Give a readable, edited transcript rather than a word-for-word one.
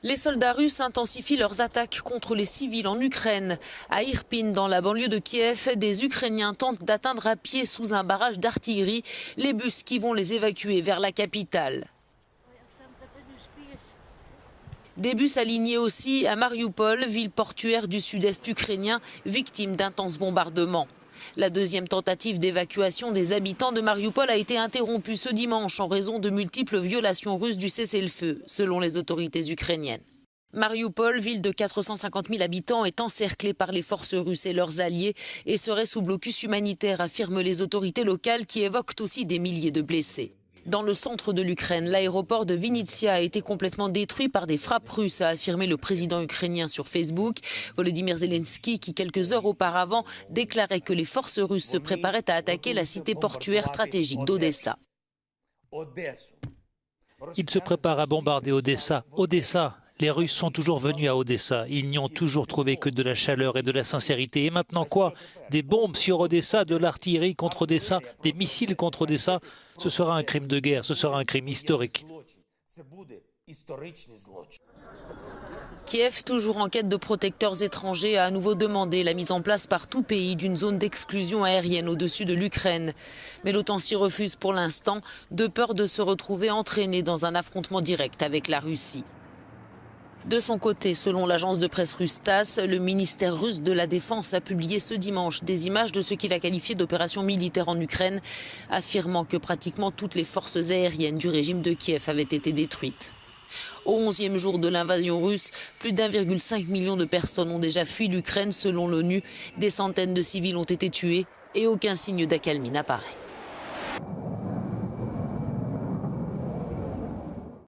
Les soldats russes intensifient leurs attaques contre les civils en Ukraine. À Irpin, dans la banlieue de Kiev, des Ukrainiens tentent d'atteindre à pied sous un barrage d'artillerie les bus qui vont les évacuer vers la capitale. Des bus alignés aussi à Mariupol, ville portuaire du sud-est ukrainien, victime d'intenses bombardements. La deuxième tentative d'évacuation des habitants de Mariupol a été interrompue ce dimanche en raison de multiples violations russes du cessez-le-feu, selon les autorités ukrainiennes. Mariupol, ville de 450 000 habitants, est encerclée par les forces russes et leurs alliés et serait sous blocus humanitaire, affirment les autorités locales qui évoquent aussi des milliers de blessés. Dans le centre de l'Ukraine, l'aéroport de Vinnytsia a été complètement détruit par des frappes russes, a affirmé le président ukrainien sur Facebook. Volodymyr Zelensky, qui quelques heures auparavant déclarait que les forces russes se préparaient à attaquer la cité portuaire stratégique d'Odessa. Ils se préparent à bombarder Odessa. Odessa. Les Russes sont toujours venus à Odessa. Ils n'y ont toujours trouvé que de la chaleur et de la sincérité. Et maintenant quoi? Des bombes sur Odessa, de l'artillerie contre Odessa, des missiles contre Odessa. Ce sera un crime de guerre, ce sera un crime historique. Kiev, toujours en quête de protecteurs étrangers, a à nouveau demandé la mise en place par tout pays d'une zone d'exclusion aérienne au-dessus de l'Ukraine. Mais l'OTAN s'y refuse pour l'instant, de peur de se retrouver entraîné dans un affrontement direct avec la Russie. De son côté, selon l'agence de presse russe TASS, le ministère russe de la Défense a publié ce dimanche des images de ce qu'il a qualifié d'opération militaire en Ukraine, affirmant que pratiquement toutes les forces aériennes du régime de Kiev avaient été détruites. Au 11e jour de l'invasion russe, plus d'1,5 million de personnes ont déjà fui l'Ukraine selon l'ONU. Des centaines de civils ont été tués et aucun signe d'accalmie n'apparaît.